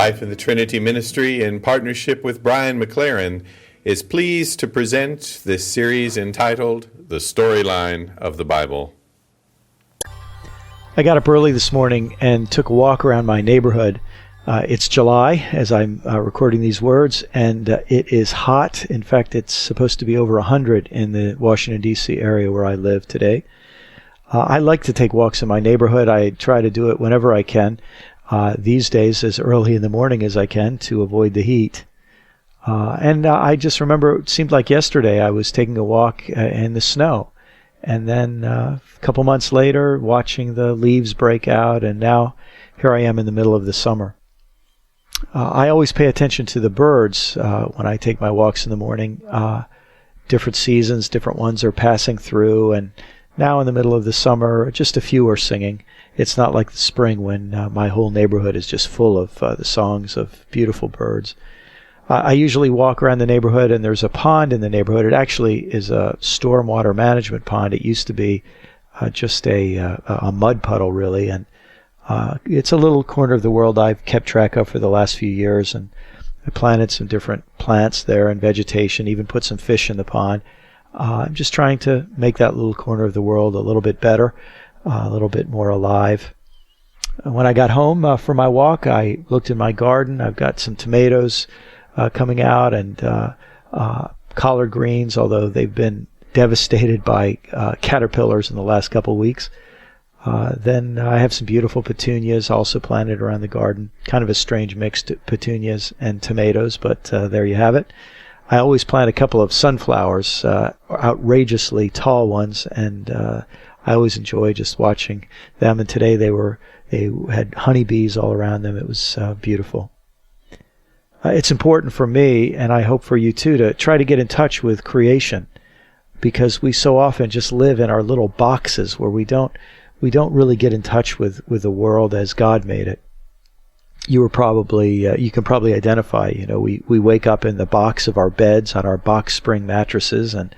Life in the Trinity Ministry, in partnership with Brian McLaren, is pleased to present this series entitled The Storyline of the Bible. I got up early this morning and took a walk around my neighborhood. It's July as I'm recording these words, and it is hot. In fact, it's supposed to be over 100 in the Washington, D.C. area where I live today. I like to take walks in my neighborhood. I try to do it whenever I can. These days, as early in the morning as I can to avoid the heat. I just remember it seemed like yesterday I was taking a walk in the snow. And then a couple months later, watching the leaves break out, and now here I am in the middle of the summer. I always pay attention to the birds when I take my walks in the morning. Different seasons, different ones are passing through, and now in the middle of the summer, just a few are singing. It's not like the spring when my whole neighborhood is just full of the songs of beautiful birds. I usually walk around the neighborhood, and there's a pond in the neighborhood. It actually is a stormwater management pond. It used to be just a mud puddle, really, and it's a little corner of the world I've kept track of for the last few years, and I planted some different plants there and vegetation, even put some fish in the pond. I'm just trying to make that little corner of the world a little bit better, a little bit more alive. When I got home from my walk, I looked in my garden. I've got some tomatoes coming out, and collard greens, although they've been devastated by caterpillars in the last couple of weeks. Then I have some beautiful petunias also planted around the garden. Kind of a strange mix to petunias and tomatoes, but there you have it. I always plant a couple of sunflowers, outrageously tall ones, and I always enjoy just watching them. And today they had honeybees all around them. It was beautiful. It's important for me, and I hope for you too, to try to get in touch with creation, because we so often just live in our little boxes where we don't really get in touch with the world as God made it. You can probably identify, we wake up in the box of our beds on our box spring mattresses, and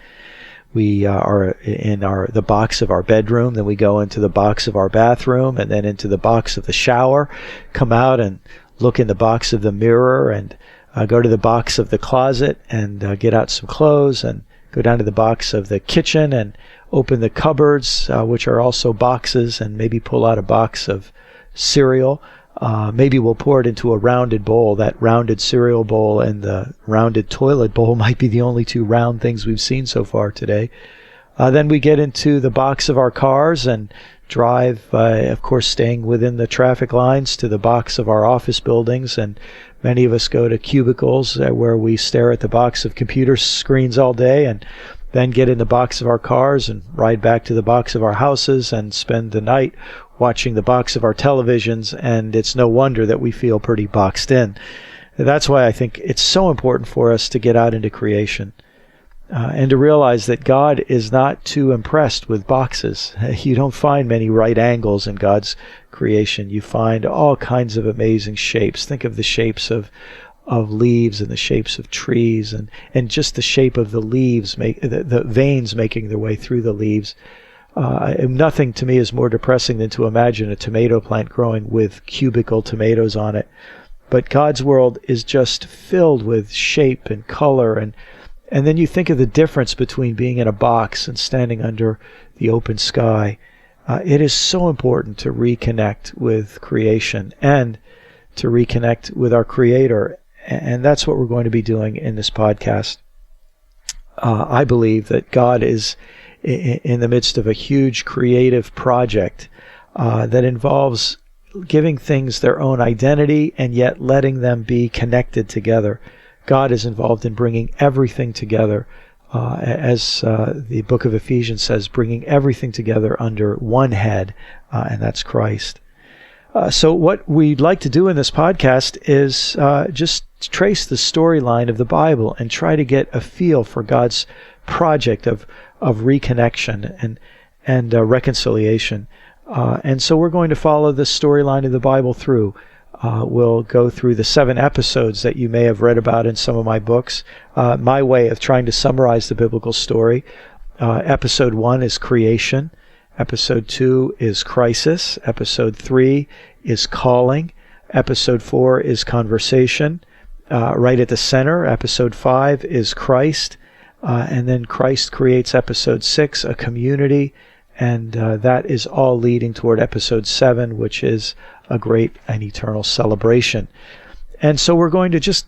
we are in the box of our bedroom, then we go into the box of our bathroom, and then into the box of the shower, come out and look in the box of the mirror, and go to the box of the closet and get out some clothes, and go down to the box of the kitchen and open the cupboards, which are also boxes, and maybe pull out a box of cereal. Maybe we'll pour it into a rounded bowl. That rounded cereal bowl and the rounded toilet bowl might be the only two round things we've seen so far today. Then we get into the box of our cars and drive, of course, staying within the traffic lines, to the box of our office buildings, and many of us go to cubicles where we stare at the box of computer screens all day, and then get in the box of our cars and ride back to the box of our houses and spend the night watching the box of our televisions, and it's no wonder that we feel pretty boxed in. That's why I think it's so important for us to get out into creation. And to realize that God is not too impressed with boxes. You don't find many right angles in God's creation. You find all kinds of amazing shapes. Think of the shapes of leaves and the shapes of trees, and just the shape of the leaves, the veins making their way through the leaves. Nothing to me is more depressing than to imagine a tomato plant growing with cubical tomatoes on it. But God's world is just filled with shape and color, and then you think of the difference between being in a box and standing under the open sky. It is so important to reconnect with creation and to reconnect with our Creator, and that's what we're going to be doing in this podcast. I believe that God is in the midst of a huge creative project that involves giving things their own identity and yet letting them be connected together. God is involved in bringing everything together, as the book of Ephesians says, bringing everything together under one head, and that's Christ. So what we'd like to do in this podcast is just trace the storyline of the Bible and try to get a feel for God's project of reconnection and reconciliation. And so we're going to follow the storyline of the Bible through. We'll go through the 7 episodes that you may have read about in some of my books. My way of trying to summarize the biblical story. Episode 1 is creation. Episode 2 is crisis. Episode 3 is calling. Episode 4 is conversation. Right at the center, episode 5 is Christ. And then Christ creates episode 6, a community. And that is all leading toward episode 7, which is a great and eternal celebration. And so we're going to just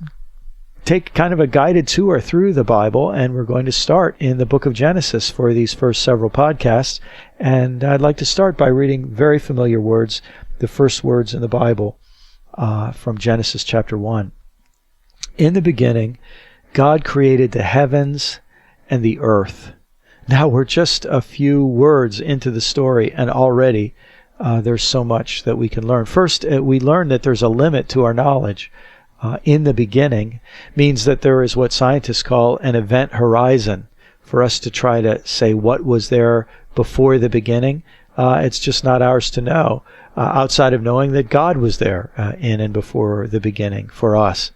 take kind of a guided tour through the Bible, and we're going to start in the book of Genesis for these first several podcasts. And I'd like to start by reading very familiar words, the first words in the Bible from Genesis chapter 1. In the beginning, God created the heavens and the earth. Now we're just a few words into the story, and already there's so much that we can learn. First, we learn that there's a limit to our knowledge. In the beginning means that there is what scientists call an event horizon. For us to try to say what was there before the beginning, it's just not ours to know, outside of knowing that God was there in and before the beginning for us.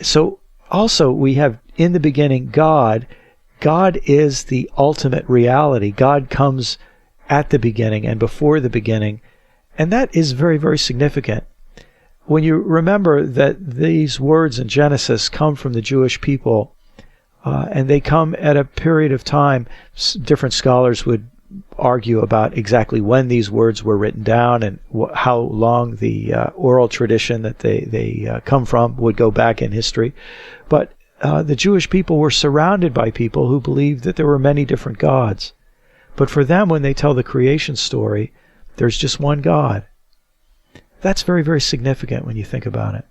So also we have in the beginning God. God is the ultimate reality. God comes at the beginning and before the beginning, and that is very, very significant. When you remember that these words in Genesis come from the Jewish people, and they come at a period of time, different scholars would argue about exactly when these words were written down and how long the oral tradition that they come from would go back in history. But the Jewish people were surrounded by people who believed that there were many different gods. But for them, when they tell the creation story, there's just one God. That's very, very significant when you think about it.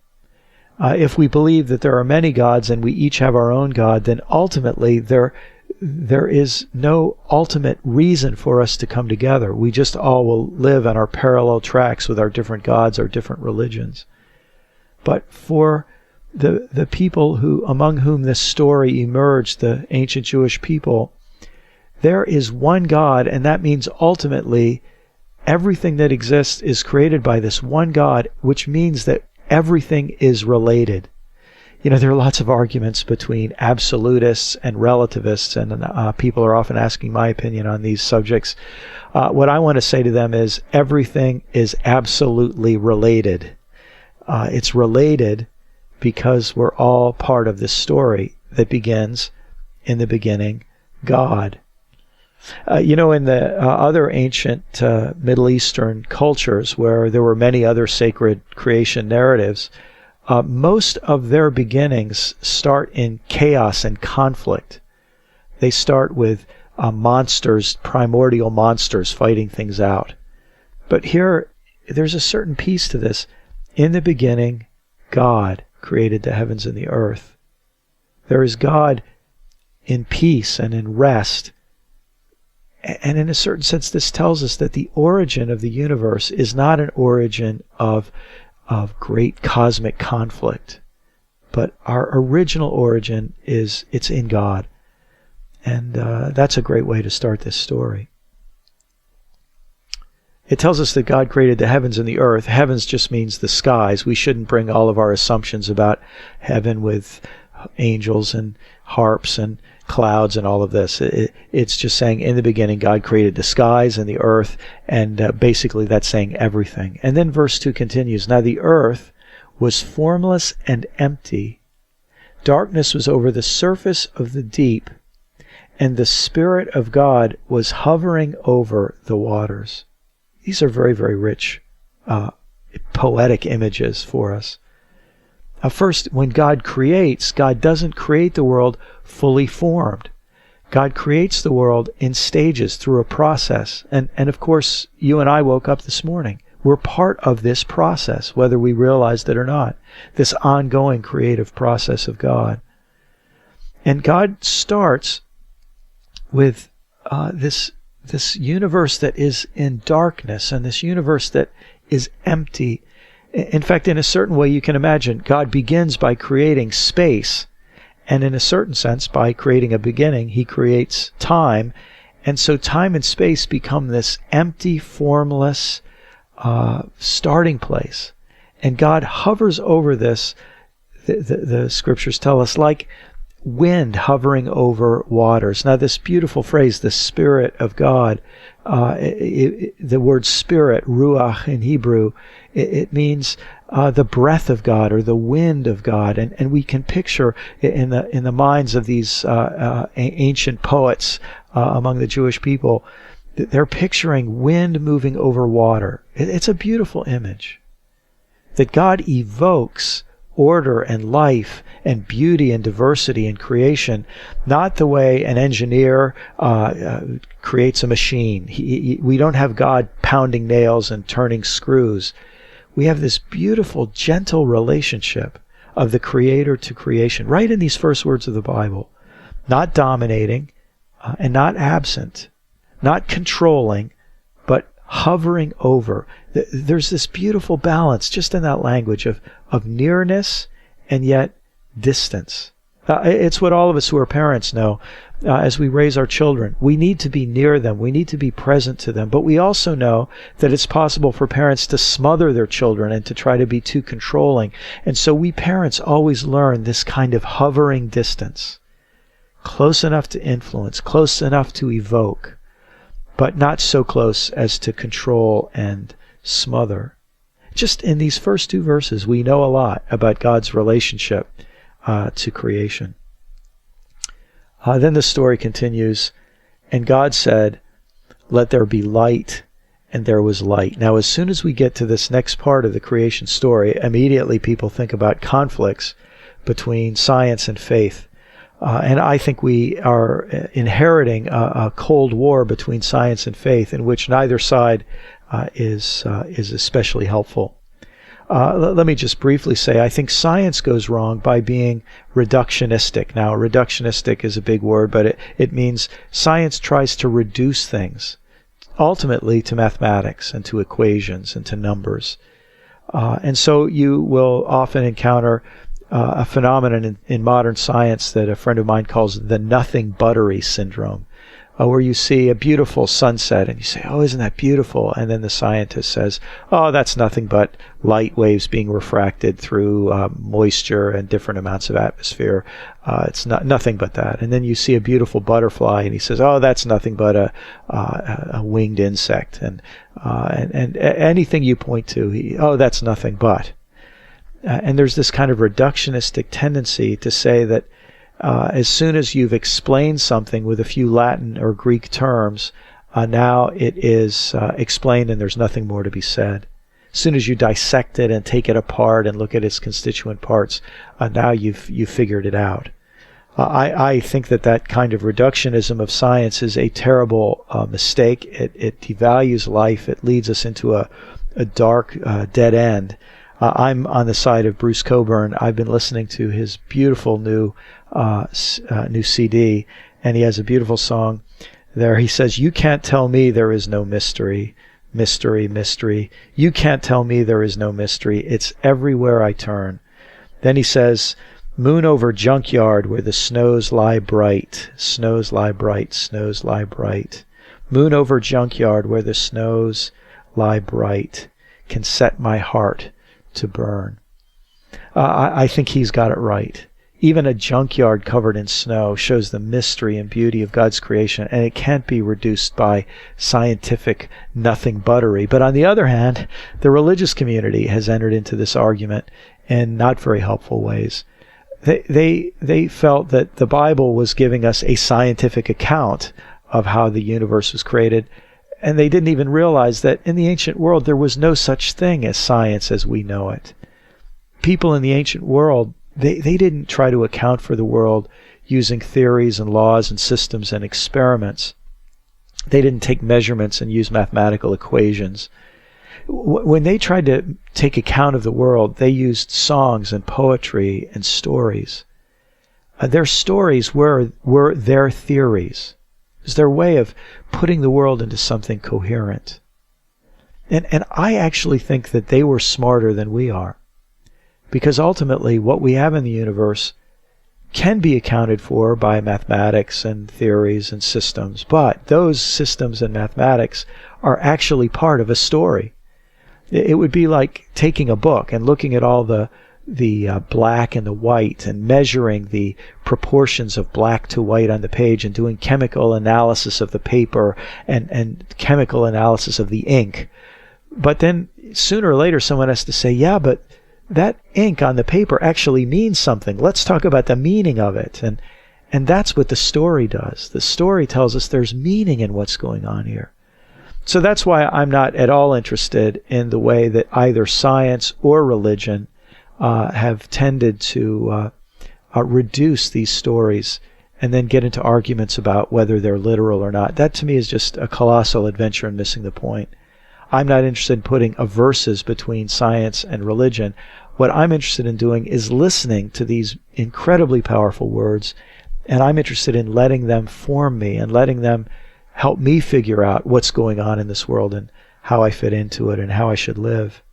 If we believe that there are many gods and we each have our own God, then ultimately there is no ultimate reason for us to come together. We just all will live on our parallel tracks with our different gods, our different religions. But for the people among whom this story emerged, the ancient Jewish people, there is one God, and that means ultimately everything that exists is created by this one God, which means that everything is related. You know, there are lots of arguments between absolutists and relativists, and people are often asking my opinion on these subjects. What I want to say to them is everything is absolutely related. It's related because we're all part of this story that begins in the beginning, God. In the other ancient Middle Eastern cultures where there were many other sacred creation narratives, most of their beginnings start in chaos and conflict. They start with monsters, primordial monsters fighting things out. But here, there's a certain piece to this. In the beginning, God created the heavens and the earth. There is God in peace and in rest. And in a certain sense, this tells us that the origin of the universe is not an origin of great cosmic conflict, but our original origin it's in God. And that's a great way to start this story. It tells us that God created the heavens and the earth. Heavens just means the skies. We shouldn't bring all of our assumptions about heaven with angels and harps and clouds and all of this. It's just saying in the beginning God created the skies and the earth, and basically that's saying everything. And then verse 2 continues, Now the earth was formless and empty. Darkness was over the surface of the deep, and the Spirit of God was hovering over the waters. These are very, very rich poetic images for us. First, when God creates, God doesn't create the world fully formed. God creates the world in stages through a process. And of course, you and I woke up this morning. We're part of this process, whether we realized it or not, this ongoing creative process of God. And God starts with this universe that is in darkness and this universe that is empty. In fact, in a certain way, you can imagine God begins by creating space, and in a certain sense, by creating a beginning, he creates time. And so time and space become this empty, formless starting place. And God hovers over this, the scriptures tell us, like wind hovering over waters. Now, this beautiful phrase, the Spirit of God, the word spirit, ruach in Hebrew, it means the breath of God or the wind of God, and we can picture in the minds of these ancient poets among the Jewish people, they're picturing wind moving over water. It's a beautiful image that God evokes order and life and beauty and diversity in creation, not the way an engineer creates a machine. We don't have God pounding nails and turning screws. We have this beautiful, gentle relationship of the Creator to creation, right in these first words of the Bible. Not dominating and not absent, not controlling, but hovering over. There's this beautiful balance just in that language of nearness and yet distance. It's what all of us who are parents know as we raise our children. We need to be near them. We need to be present to them. But we also know that it's possible for parents to smother their children and to try to be too controlling. And so we parents always learn this kind of hovering distance. Close enough to influence, close enough to evoke, but not so close as to control and smother. Just in these first two verses, we know a lot about God's relationship to creation. Then the story continues, and God said, "Let there be light," and there was light. Now, as soon as we get to this next part of the creation story, immediately people think about conflicts between science and faith. And I think we are inheriting a Cold War between science and faith in which neither side is especially helpful. Let me just briefly say, I think science goes wrong by being reductionistic. Now, reductionistic is a big word, but it means science tries to reduce things, ultimately to mathematics and to equations and to numbers. And so you will often encounter a phenomenon in modern science that a friend of mine calls the nothing buttery syndrome, where you see a beautiful sunset and you say, "Oh, isn't that beautiful?" And then the scientist says, "Oh, that's nothing but light waves being refracted through moisture and different amounts of atmosphere. It's nothing but that." And then you see a beautiful butterfly and he says, "Oh, that's nothing but a winged insect." And anything you point to, "Oh, that's nothing but." And there's this kind of reductionistic tendency to say that as soon as you've explained something with a few Latin or Greek terms, now it is explained and there's nothing more to be said. As soon as you dissect it and take it apart and look at its constituent parts, now you've figured it out. I think that kind of reductionism of science is a terrible mistake. It devalues life. It leads us into a dark, dead end. I'm on the side of Bruce Cockburn. I've been listening to his beautiful new CD, and he has a beautiful song there. He says, "You can't tell me there is no mystery, mystery, mystery. You can't tell me there is no mystery. It's everywhere I turn." Then he says, "Moon over junkyard where the snows lie bright, snows lie bright, snows lie bright. Moon over junkyard where the snows lie bright, can set my heart to burn." I think he's got it right. Even a junkyard covered in snow shows the mystery and beauty of God's creation, and it can't be reduced by scientific nothing buttery. But on the other hand, the religious community has entered into this argument in not very helpful ways. They felt that the Bible was giving us a scientific account of how the universe was created, and they didn't even realize that in the ancient world there was no such thing as science as we know it. People in the ancient world, they didn't try to account for the world using theories and laws and systems and experiments. They didn't take measurements and use mathematical equations. When they tried to take account of the world, they used songs and poetry and stories. Their stories were their theories. It was their way of putting the world into something coherent. And I actually think that they were smarter than we are. Because ultimately, what we have in the universe can be accounted for by mathematics and theories and systems, but those systems and mathematics are actually part of a story. It would be like taking a book and looking at all the black and the white and measuring the proportions of black to white on the page and doing chemical analysis of the paper and chemical analysis of the ink. But then sooner or later someone has to say, yeah, but that ink on the paper actually means something. Let's talk about the meaning of it. And that's what the story does. The story tells us there's meaning in what's going on here. So that's why I'm not at all interested in the way that either science or religion have tended to reduce these stories and then get into arguments about whether they're literal or not. That to me is just a colossal adventure and missing the point. I'm not interested in putting verses between science and religion. What I'm interested in doing is listening to these incredibly powerful words, and I'm interested in letting them form me and letting them help me figure out what's going on in this world and how I fit into it and how I should live.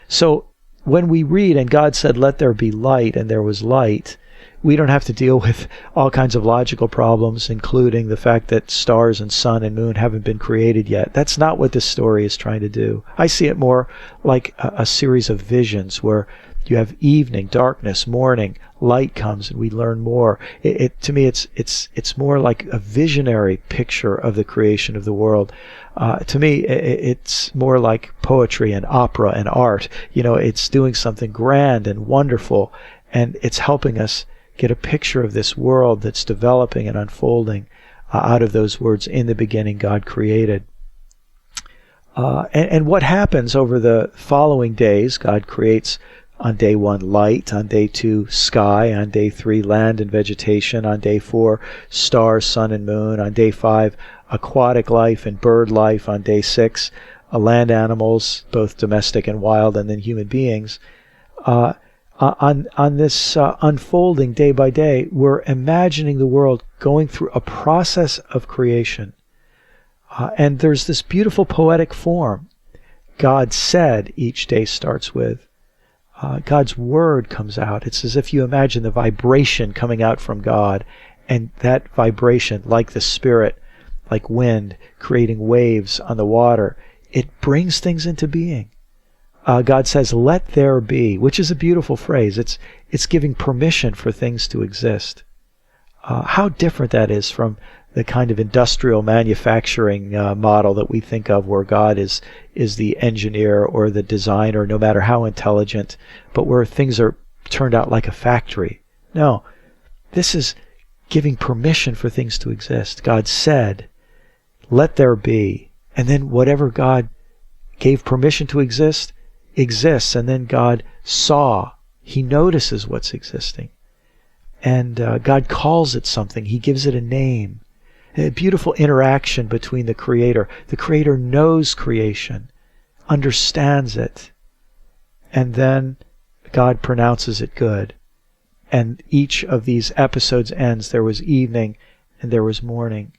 So when we read, and God said, let there be light, and there was light, we don't have to deal with all kinds of logical problems, including the fact that stars and sun and moon haven't been created yet. That's not what this story is trying to do. I see it more like a series of visions where you have evening, darkness, morning, light comes, and we learn more. To me, it's more like a visionary picture of the creation of the world. To me, it's more like poetry and opera and art. It's doing something grand and wonderful, and it's helping us get a picture of this world that's developing and unfolding out of those words, in the beginning God created. And what happens over the following days, God creates on day 1 light, on day 2 sky, on day 3 land and vegetation, on day 4 stars, sun and moon, on day 5 aquatic life and bird life, on day 6 land animals, both domestic and wild, and then human beings. On this unfolding day by day, we're imagining the world going through a process of creation. And there's this beautiful poetic form. God said each day starts with. God's word comes out. It's as if you imagine the vibration coming out from God, and that vibration, like the Spirit, like wind, creating waves on the water, it brings things into being. God says, let there be, which is a beautiful phrase. It's giving permission for things to exist. How different that is from the kind of industrial manufacturing model that we think of, where God is the engineer or the designer, no matter how intelligent, but where things are turned out like a factory. No, this is giving permission for things to exist. God said, let there be. And then whatever God gave permission to exist, exists. And then God saw. He notices what's existing. And God calls it something. He gives it a name. A beautiful interaction between the Creator. The Creator knows creation, understands it, and then God pronounces it good. And each of these episodes ends. There was evening and there was morning.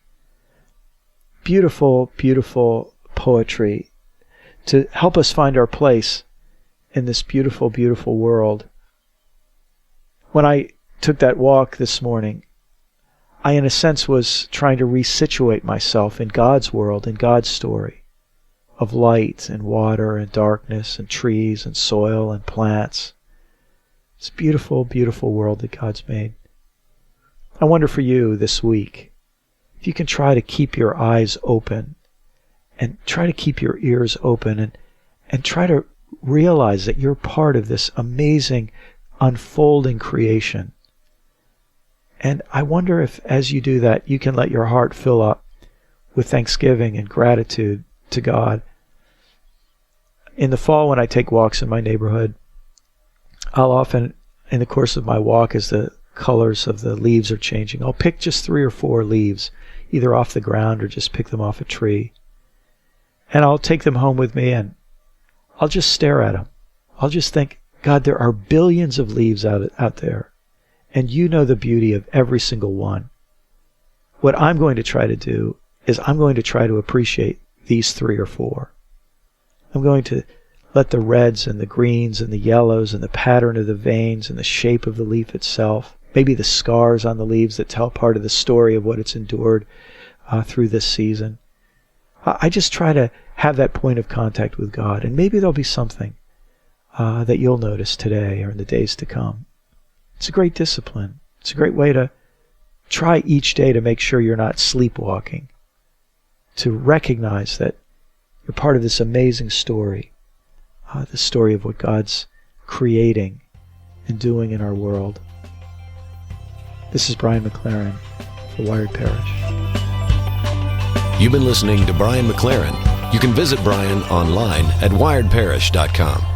Beautiful, beautiful poetry to help us find our place in this beautiful, beautiful world. When I took that walk this morning, I, in a sense, was trying to resituate myself in God's world, in God's story of light and water and darkness and trees and soil and plants. It's a beautiful, beautiful world that God's made. I wonder for you this week, if you can try to keep your eyes open and try to keep your ears open and try to realize that you're part of this amazing unfolding creation. And I wonder if, as you do that, you can let your heart fill up with thanksgiving and gratitude to God. In the fall, when I take walks in my neighborhood, I'll often, in the course of my walk, as the colors of the leaves are changing, I'll pick just 3 or 4 leaves, either off the ground or just pick them off a tree. And I'll take them home with me and I'll just stare at them. I'll just think, God, there are billions of leaves out there. And you know the beauty of every single one. What I'm going to try to do is I'm going to try to appreciate these 3 or 4. I'm going to let the reds and the greens and the yellows and the pattern of the veins and the shape of the leaf itself, maybe the scars on the leaves that tell part of the story of what it's endured through this season. I just try to have that point of contact with God, and maybe there'll be something that you'll notice today or in the days to come. It's a great discipline. It's a great way to try each day to make sure you're not sleepwalking, to recognize that you're part of this amazing story, the story of what God's creating and doing in our world. This is Brian McLaren for Wired Parish. You've been listening to Brian McLaren. You can visit Brian online at wiredparish.com.